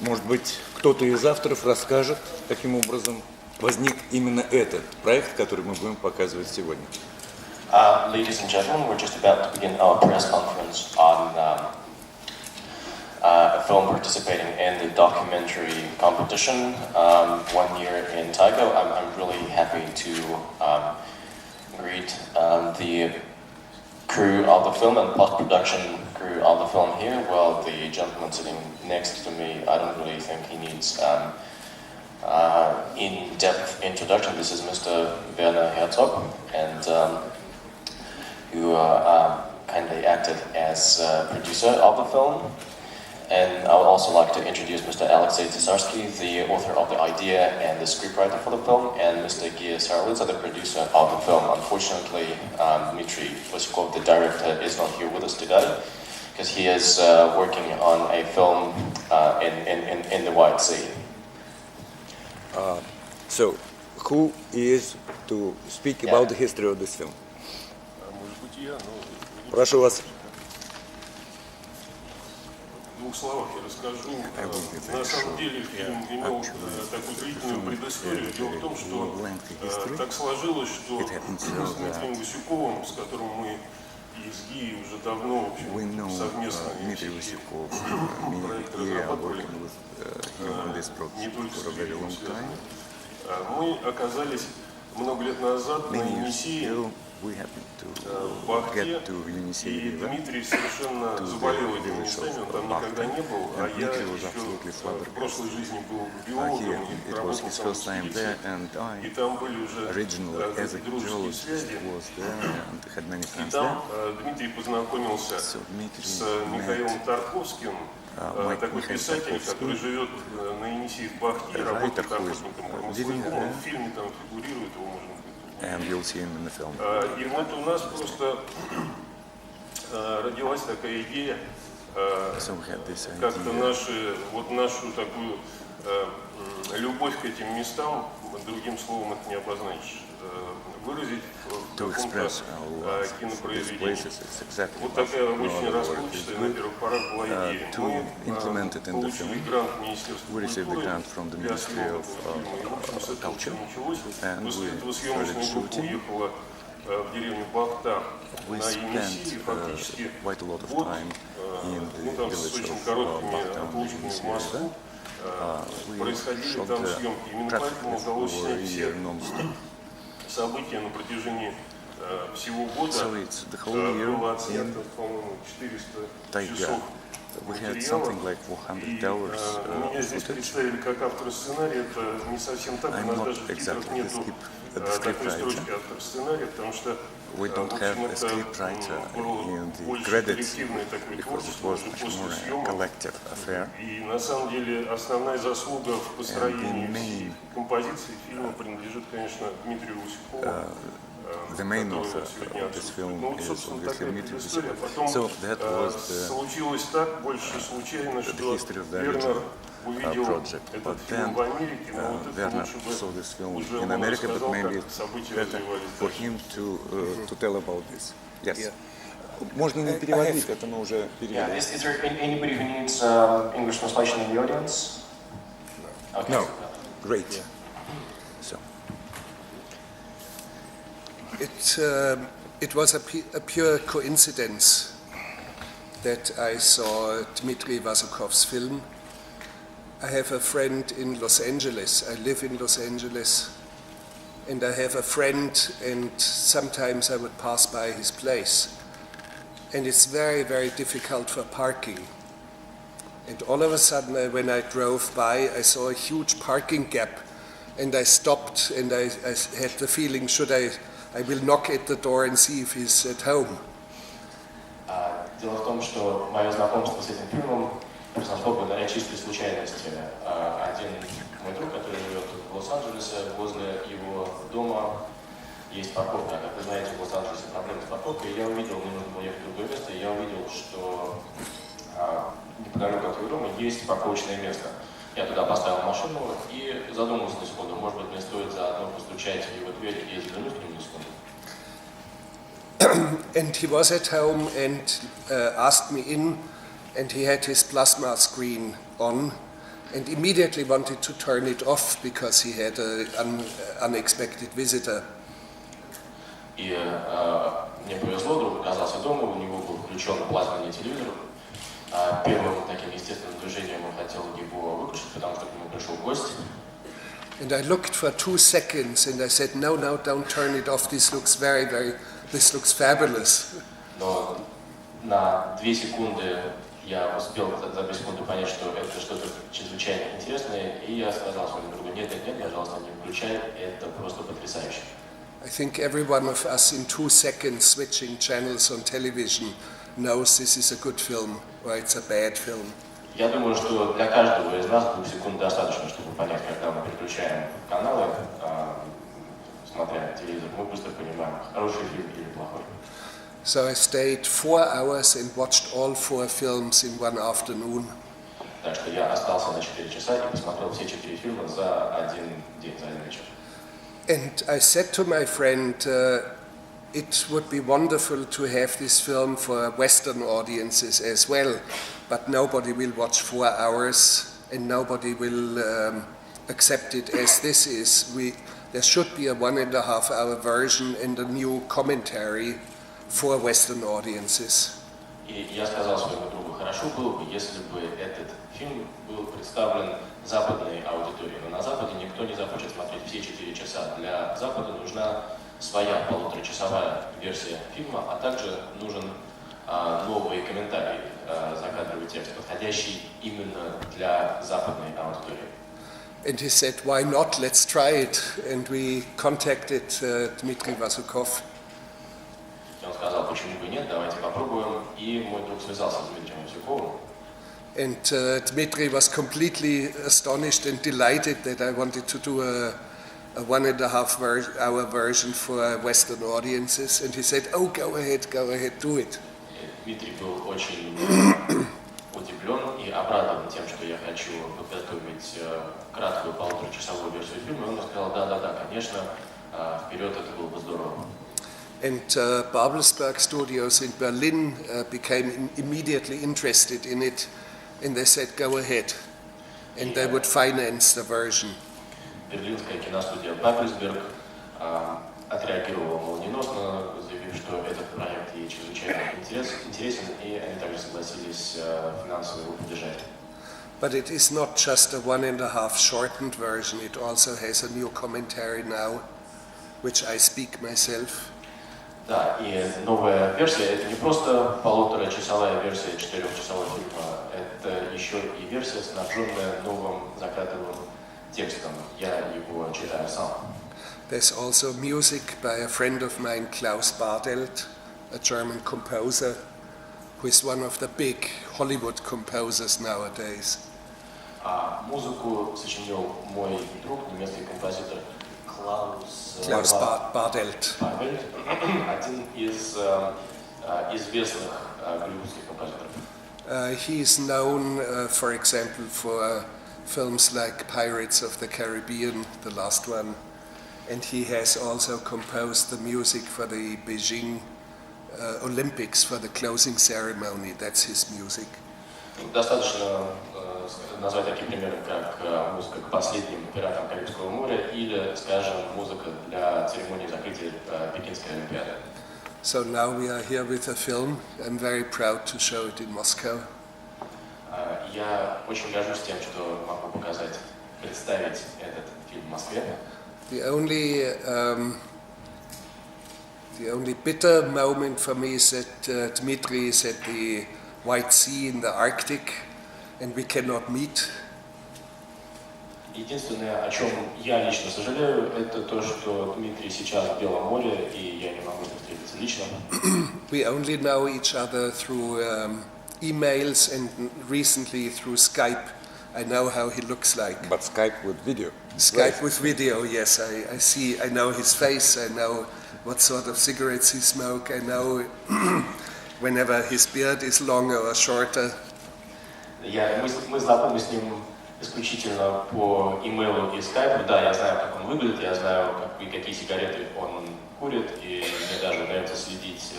Может быть, кто-то из авторов расскажет, каким образом возник именно этот проект, который мы будем показывать сегодня. Ladies and gentlemen, we're just about to begin our press conference on a film participating in the documentary competition 1 year in Taigo. I'm really happy to greet the crew of the film and post-production crew of the film here. Well, the gentleman sitting next to me, I don't really think he needs in-depth introduction. This is Mr. Werner Herzog, and who kindly acted as producer of the film. And I would also like to introduce Mr. Alexei Tsarsky, the author of the idea and the scriptwriter for the film, and Mr. Gia Sarlitsa, the producer of the film. Unfortunately, Dmitry Vasikov, the director, is not here with us today because he is working on a film in the White Sea. So, who is to speak about the history of this film? Прошу вас. В двух словах я расскажу. На самом деле фильм имел такую длительную предысторию. Дело в том, что так сложилось, что с Дмитрием Васюковым, с которым мы и с Гией уже давно совместно проект разрабатывали, не только с Гией связаны, мы оказались много лет назад на Енисее, в Бахте, и Дмитрий совершенно заболел этими местами, он там никогда не был, а я еще в прошлой жизни был биологом и работал там с экспедицией, и там были уже дружеские связи, и там Дмитрий познакомился с Михаилом Тарковским, такой писатель, который живет на Енисее в Бахте, работает охотником-промысловиком, он в фильме там фигурирует, его можно. And you'll see him in the film. И вот у нас просто родилась такая идея, как-то нашу такую любовь к этим местам, другим словом это не обозначишь, выразить в каком-то кинопроизведении. Вот такая очень расплывчатая на первых порах была идея. Мы получили грант Министерства культуры для съемок фильма, и в общем с этого все началось. После этого съемочная группа уехала в деревню Бахта на Енисей, и фактически год, там с очень короткими отлучками в Москву, происходили там съемки. Именно поэтому удалось снять все события на протяжении всего года. Было отснято, по-моему, 400 часов материала. И меня здесь представили как автора сценария. Это не совсем так. У нас даже в титрах нету такой строчки автора сценария, потому что в общем, это было больше коллективное такое творчество уже после съемок. И на самом деле основная заслуга в построении всей композиции фильма принадлежит, конечно, Дмитрию Васюкову. The main author of this film is obviously Dmitry Vasikov. Потом случилось так, больше случайно, что Вернер увидел этот фильм в Америке, но вот это лучше бы уже он рассказал, как события развивались for him to tell about this. Yes. Можно не переводить, это мы уже перевели. Is there anybody who needs English translation in the audience? Okay. No. Great. So. It was a pure coincidence that I saw Dmitry Vasikov's film. I have a friend in Los Angeles. I live in Los Angeles. And I have a friend, and sometimes I would pass by his place. And it's very, very difficult for parking. And all of a sudden, when I drove by, I saw a huge parking gap. And I stopped, and I had the feeling, I will knock at the door and see if he's at home. Дело в том, что мое знакомство с этим фильмом произошло благодаря чистой случайности. Один мой друг, который живет в Лос-Анджелесе, возле его дома есть парковка. Как вы знаете, в Лос-Анджелесе проблемы с парковкой. Я увидел, мне нужно было ехать в другое место, и я увидел, что неподалеку от его дома есть парковочное место. Я туда поставил машину и задумался на секунду, может быть, мне стоит заодно постучать в его дверь и заглянуть к нему на секунду. And he was at home and asked me in, and he had his plasma screen on, and immediately wanted to turn it off because he had an unexpected visitor. И мне повезло, друг оказался дома, у него был включен плазменный телевизор. Первым таким естественным движением он хотел его выключить, потому что к нему пришел гость. And I looked for 2 seconds and I said, no, don't turn it off, this looks this looks fabulous. Но на 2 секунды я успел за 2 секунды понять, что это что-то чрезвычайно интересное, и я сказал своему другу, нет, пожалуйста, не включай, это просто потрясающе. I think every one of us in 2 seconds switching channels on television knows this is a good film or it's a bad film. Я думаю, что для каждого из нас 2 секунд достаточно, чтобы понять, когда мы переключаем каналы, смотря телевизор, мы быстро понимаем, хороший фильм или плохой. So I stayed 4 hours and watched all 4 films in one afternoon. Так что я остался на 4 часа и посмотрел все 4 фильма за один день, за один вечер. And I said to my friend, it would be wonderful to have this film for Western audiences as well, but nobody will watch 4 hours and nobody will accept it as this is. There should be a 1.5 hour version and a new commentary for Western audiences. И я сказал своему другу, хорошо было бы, если бы этот фильм был представлен западной аудитории. Но на Западе никто не захочет смотреть все 4 часа. Для Запада нужна своя 1,5-часовая версия фильма, а также нужен новый комментарий, закадровый текст, подходящий именно для западной аудитории. And he said, why not, let's try it. And we contacted Dmitry Vasukov. И он сказал, почему бы нет, давайте попробуем. И мой друг связался с Дмитрием Васюковым. And Dmitry was completely astonished and delighted that I wanted to do a 1.5 hour version for Western audiences. And he said, oh, go ahead, do it. Дмитрий был очень удивлен и обрадован тем, что я хочу подготовить краткую 1,5-часовую версию фильма. И он сказал, да, конечно, вперед, это было бы здорово. And Babelsberg Studios in Berlin became immediately interested in it, and they said, go ahead. And they would finance the version. Берлинская киностудия Babelsberg отреагировала молниеносно, заявив, что этот проект ей чрезвычайно интересен, и они также согласились финансово его поддержать. But it is not just a 1.5 shortened version, it also has a new commentary now, which I speak myself. Да, и новая версия — это не просто 1,5-часовая версия 4-часового фильма, это еще и версия, снабженная новым закадровым текстом. Я его читаю сам. There's also music by a friend of mine, Klaus Bardelt, a German composer, who is one of the big Hollywood composers nowadays. Музыку сочинил мой друг, немецкий композитор Klaus Bardelt. Один из известных голливудских композиторов. He is known, for example, for films like Pirates of the Caribbean, the last one, and he has also composed the music for the Beijing Olympics for the closing ceremony. That's his music. Достаточно назвать такие примеры, как музыка к последним пиратам Карибского моря или, скажем, музыка для церемонии закрытия Пекинской Олимпиады. So now we are here with a film. I'm very proud to show it in Moscow. Я очень горжусь тем, что могу представить этот фильм в Москве. The only bitter moment for me is that Dmitry is at the White Sea in the Arctic, and we cannot meet. Единственное, о чем я лично сожалею, это то, что Дмитрий сейчас в Белом море, и я не могу встретиться лично. We only know each other through emails and recently through Skype. I know how he looks like. But Skype with video. Skype with video, yes. I know his face. I know what sort of cigarettes he smokes. I know whenever his beard is longer or shorter. Мы знакомы с ним исключительно по имейлу и скайпу. Да, я знаю, как он выглядит, я знаю, какие сигареты он курит, и мне даже удается следить,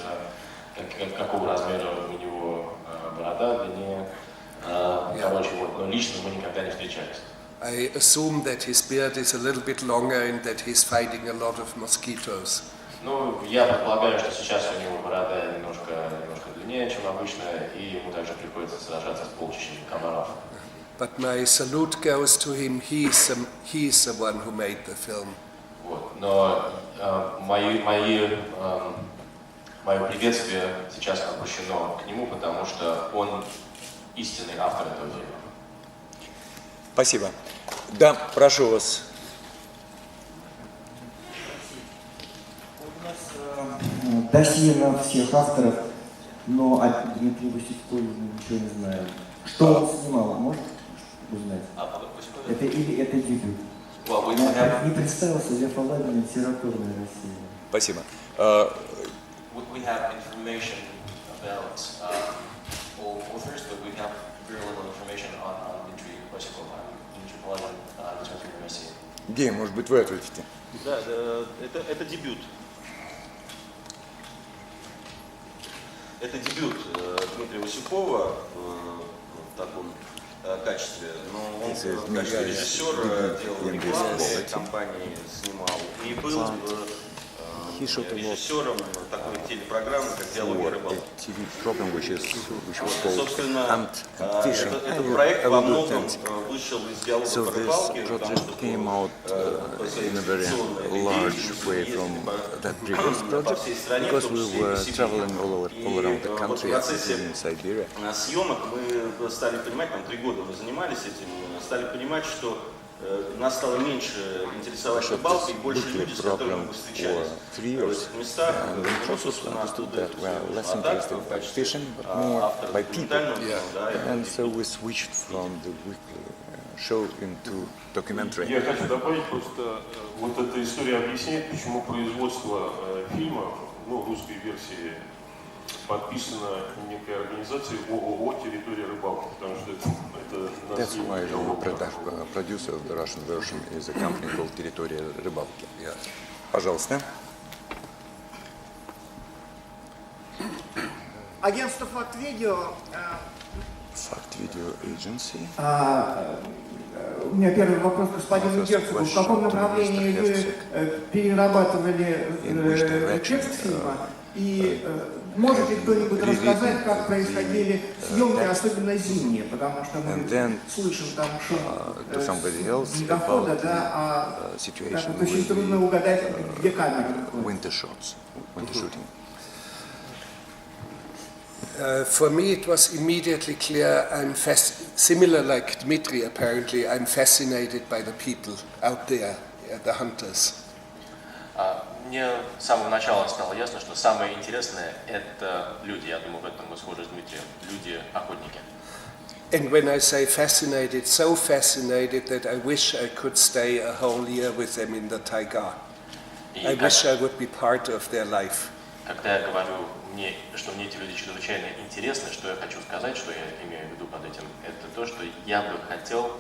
какого размера у него борода, длиннее. Короче, вот, но лично мы никогда не встречались. I assume that his beard is a little bit longer and that he's fighting a lot of mosquitoes. Ну, я предполагаю, что сейчас у него борода немножко длиннее, чем обычно, и ему также приходится сражаться с полчищами комаров. But my salute goes to him. He's the one who made the film. Вот. Но мое приветствие сейчас обращено к нему, потому что он истинный автор этого фильма. Спасибо. Да, прошу вас. У нас досье на всех авторов, но о Дмитрии Василькове ничего не знаем. Что он снимал, может узнать? Это или это дебют? Не представился Лев Аладдин, литературная Россия. Спасибо. We have information about all authors, but we have very little information on Dmitry Vasikov, Dmitry Aladin, литературная Россия. Гей, может быть, вы ответите? Да, это дебют. Это дебют Дмитрия Васюкова в таком качестве. Но он в качестве режиссера делал рекламу для компании, снимал. И был режиссером такой телепрограммы, как «Диалоги о рыбалке». Собственно, этот проект во многом вышел из «Диалогов о рыбалке», потому что по всей стране, в том числе и в процессе съемок мы стали понимать, там 3 года мы занимались этим, стали понимать, что нас стало меньше интересовать рыбалкой, и больше люди, с которыми мы встречались в этих местах. Ну, собственно, оттуда это все. А так, в качестве автора документального фильма, да, And so we switched from the weekly show into documentary. Я хочу добавить просто, вот эта история объясняет, почему производство фильма, ну, русской версии, подписано некой организацией ООО «Территория рыбалки», потому что это That's why the producer of the Russian version is a company called Территория рыбалки. Пожалуйста. Агентство «Факт-видео». Fact-Video Agency. У меня первый вопрос к господину Херцогу. В каком направлении вы перерабатывали текст фильма? И может ли кто-нибудь рассказать, как происходили съемки, особенно зимние? Потому что мы слышим там шум снегохода, да, а очень трудно угадать, где камера находится. Winter shots, winter shooting. For me, it was immediately clear. Similar like Dmitry, apparently, I'm fascinated by the people out there, the hunters. Мне с самого начала стало ясно, что самое интересное – это люди. Я думаю, в этом мы схожи с Дмитрием. Люди-охотники. And when I say fascinated, so fascinated that I wish I could stay a whole year with them in the taiga. I wish I would be part of their life. Когда я говорю, что мне эти люди чрезвычайно интересны, что я хочу сказать, что я имею в виду под этим, это то, что я бы хотел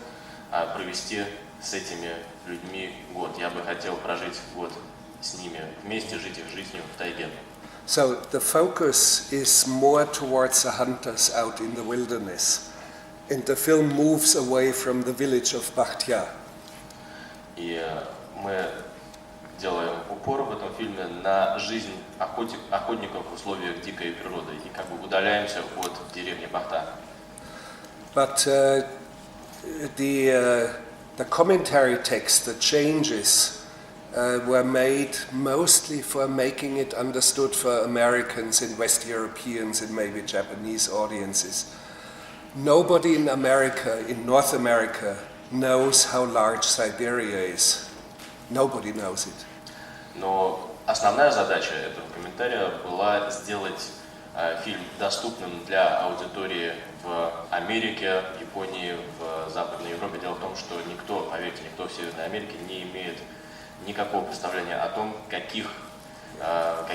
провести с этими людьми год. Я бы хотел прожить год с ними, вместе жить их жизнью в тайге. So the focus is more towards the hunters out in the wilderness, and the film moves away from the village of Bakhtia. И мы делаем упор в этом фильме на жизнь охотников в условиях дикой природы и как бы удаляемся от деревни Бахта. But the commentary text, the changes, were made mostly for making it understood for Americans and West Europeans and maybe Japanese audiences. Nobody in America, in North America, knows how large Siberia is. Nobody knows it. Но основная задача этого комментария была сделать фильм доступным для аудитории в Америке, Японии, в Западной Европе. Дело в том, что никто, поверьте, никто в Северной Америке не имеет никакого представления о том,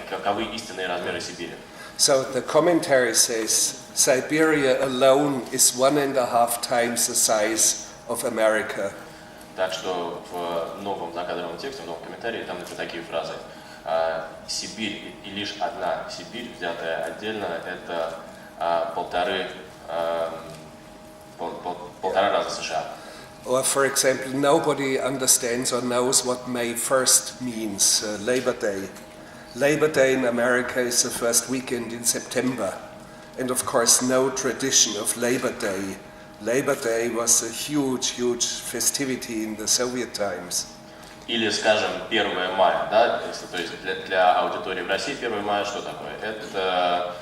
каковы истинные размеры Сибири. So the commentary says Siberia alone is 1.5 times the size of America. Так что в новом закадровом тексте, в новом комментарии, там это такие фразы. Сибирь и лишь одна Сибирь, взятая отдельно, это 1,5 полтора раза США. Or, for example, nobody understands or knows what May 1st means, Labor Day. Labor Day in America is the first weekend in September. And of course, no tradition of Labor Day. Labor Day was a huge, huge festivity in the Soviet times. Или, скажем, 1 мая, да, то есть для аудитории в России 1 мая что такое? Это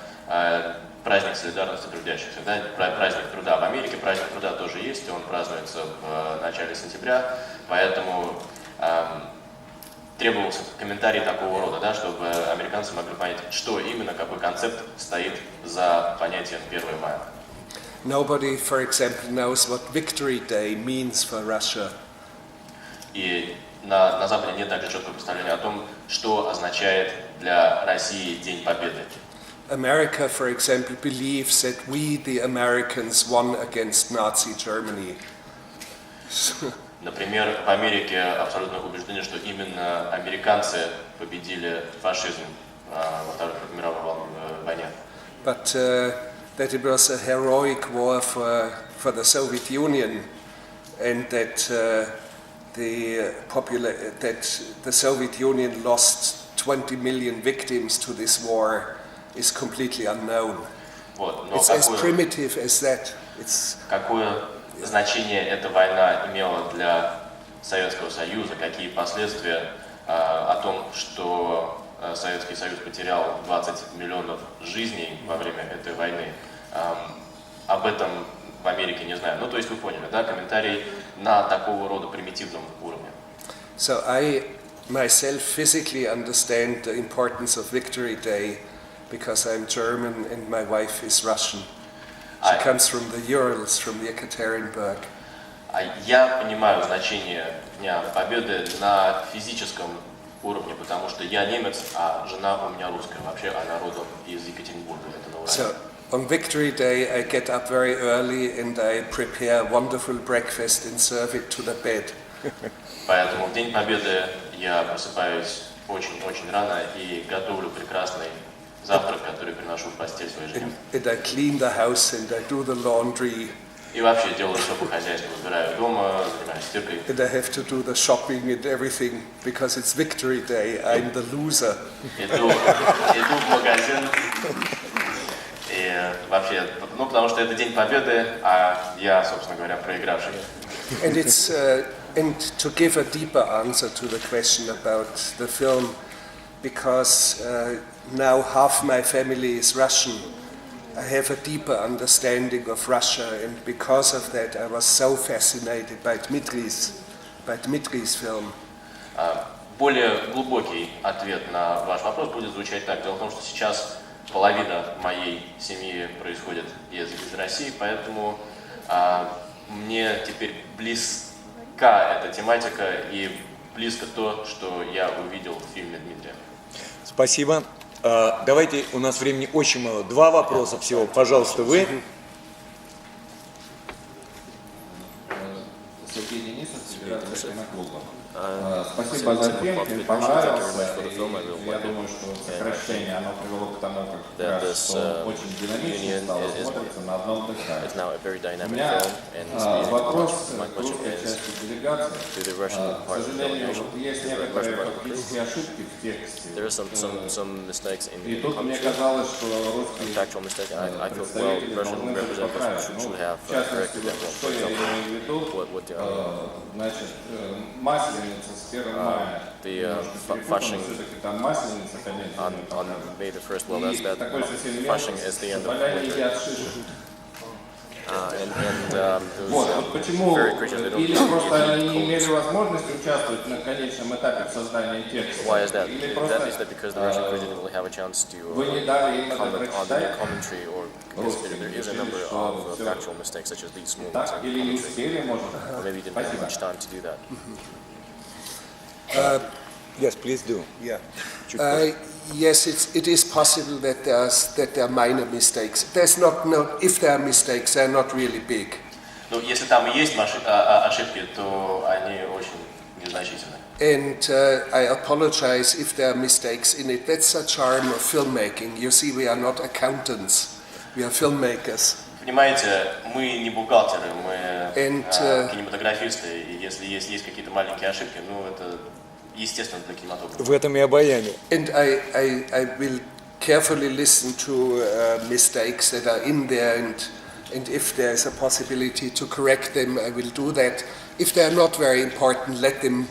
праздник солидарности трудящихся, да, праздник труда. В Америке праздник труда тоже есть, он празднуется в начале сентября, поэтому требовался комментарий такого рода, да, чтобы американцы могли понять, что именно, какой концепт стоит за понятием 1 мая. Nobody, for example, knows what Victory Day means for Russia. И на Западе нет также четкого представления о том, что означает для России День Победы. America, for example, believes that we, the Americans, won against Nazi Germany. Например, в Америке абсолютно убеждены, что именно американцы победили фашизм во Второй мировой войне. But that it was a heroic war for the Soviet Union, and that the Soviet Union lost 20 million victims to this war is completely unknown. Вот, It's as primitive as that. Какое значение эта война имела для Советского Союза, какие последствия о том, что Советский Союз потерял 20 миллионов жизней во время этой войны, об этом в Америке не знаю. Ну, то есть вы поняли, да, комментарий на такого рода примитивном уровне. So I myself physically understand the importance of Victory Day because I'm German and my wife is Russian. She comes from the Urals, from the Ekaterinburg. Я понимаю значение Дня Победы на физическом уровне, потому что я немец, а жена у меня русская. Вообще она родом из Екатеринбурга, это на Урале. So on Victory Day I get up very early and I prepare wonderful breakfast and serve it to the bed. Поэтому в День Победы я просыпаюсь очень-очень рано и готовлю прекрасный завтрак, который приношу в постель своей жене. And I clean the house and I do the laundry. И вообще делаю все по хозяйству, убираю дома, занимаюсь стиркой. And I have to do the shopping and everything because it's Victory Day. I'm the loser. Иду в магазин и вообще, ну потому что это День Победы, а я, собственно говоря, проигравший. And it's and to give a deeper answer to the question about the film, because now half my family is Russian, I have a deeper understanding of Russia, and because of that I was so fascinated by Dmitri's film. Более глубокий ответ на ваш вопрос будет звучать так. Дело в том, что сейчас половина моей семьи происходит из России, поэтому мне теперь близка эта тематика и близко то, что я увидел в фильме Дмитрия. Спасибо. Давайте, у нас времени очень мало. 2 вопроса всего. Пожалуйста, вы. Сергей Денисов, Федерация киноклуба. Спасибо за фильм, мне понравился, и я думаю, что сокращение, оно привело к тому, как раз, что очень динамично стало смотрится на одном дыхании. У меня вопрос к русской части делегации. К сожалению, есть некоторые фактические ошибки в тексте. И тут мне казалось, что русские представители должны быть поправлены. В частности, что я имею в виду, значит, масленица с 1 мая. Flushing Там масленица, конечно. on May the 1st, well, that's that. Такой совсем Flushing мелкий, is the end of поляне winter. едят шишек. Вот почему, very creatures, they don't или eat просто они не имели coats. возможности участвовать на конечном этапе создания текста. Why is that? Или Is просто that because the Russian creature didn't really have a chance to вы не дали им это comment on the прочитать? commentary, or because there is a number of factual mistakes such as these small ones Так, in или не commentary, успели, может? or maybe you didn't have much time to do that. Yes, please do. Yeah. Yes, it is possible that there are minor mistakes. There's not if there are mistakes, they're not really big. Ну, если там и есть ошибки, то они очень незначительны. And I apologize if there are mistakes in it. That's the charm of filmmaking. You see, we are not accountants, we are filmmakers. Понимаете, мы не бухгалтеры, мы кинематографисты, и если есть какие-то маленькие ошибки, ну это естественно для кинематографа. В этом и обаяние. And I will carefully listen to mistakes that are in there, and if there is a possibility to correct them, I will do that. If they are not very important, let them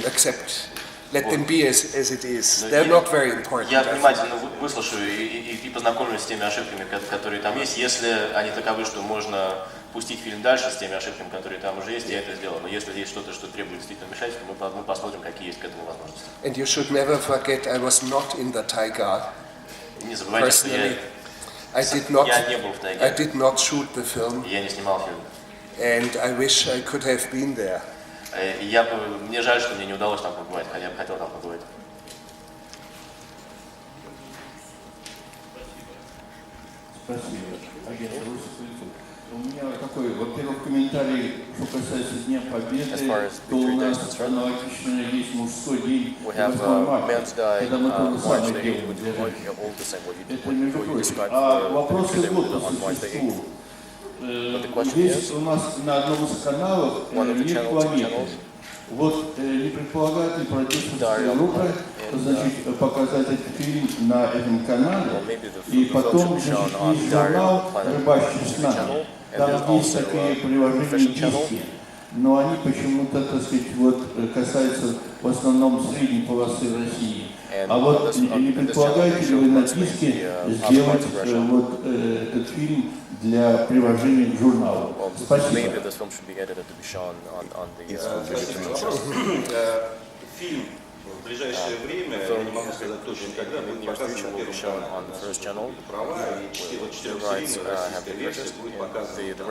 accept. Let them be as it is. They're not very important. Я внимательно выслушаю и познакомлюсь с теми ошибками, которые там есть. Если они таковы, что можно пустить фильм дальше с теми ошибками, которые там уже есть, я это сделаю. Но если есть что-то, что требует действительно вмешательства, мы посмотрим, какие есть к этому возможности. And you should never forget, I was not in the Taiga. Не забывайте, что я не был в тайге. I did not shoot the film. Я не снимал фильм. And I wish I could have been there. Мне жаль, что мне не удалось там побывать, хотя я бы хотел там побывать. Спасибо. У меня такой, во-первых, комментарий, что касается Дня Победы, то у нас аналогично есть мужской день 8 марта, когда мы то же самое делаем для женщин. Это между прочим. А вопрос вот по существу. Здесь у нас на одном из каналов нет планеты. Вот не предполагает ли продюсерская группа, значит, показать этот фильм на этом канале, и потом, значит, есть журнал «Рыбачьи с нами». Там есть такие приложения диски, но они почему-то, так сказать, вот касаются в основном средней полосы России. А вот не предполагаете ли вы на диске сделать вот этот фильм для приложения к журналу? Спасибо. Фильм в ближайшее время, я не могу сказать точно, когда будет показан на первом канале. Права и вот 4-серийная российская версия будет показана. Это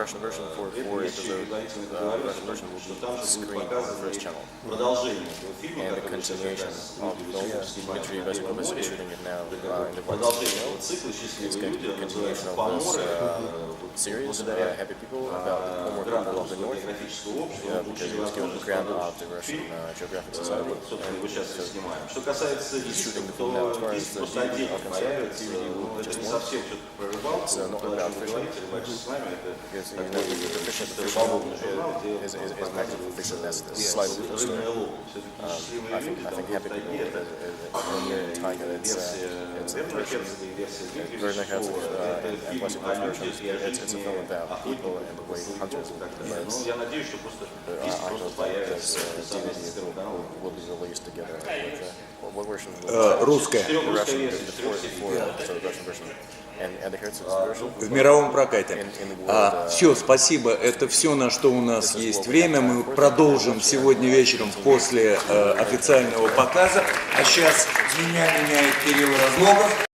еще предварительно говорилось, что там же будет показано продолжение этого фильма, который сейчас Дмитрий Васильев снимает. Продолжение этого цикла «Счастливые люди», он называется «Поморы», благодаря гранту географического общества, получили возможность продолжить фильм, собственно, его сейчас снимаем. Что касается дисков, то диск просто отдельно появится, это не совсем все-таки про рыбалку, но когда вы говорите «Рыбачьи с нами», это такой рыболовный журнал, где рыбная ловля. Все-таки «Счастливые люди», там в тайге, это версия вернера херцога и версия Дмитрия это фильм о жизни и охотниках, но я надеюсь, что просто диск просто появится с первого канала. Русская. Русская версия. В мировом прокате. Все, спасибо. Это все, на что у нас есть время. Мы продолжим сегодня вечером после официального показа. А сейчас меня меняет Кирилл Разлогов.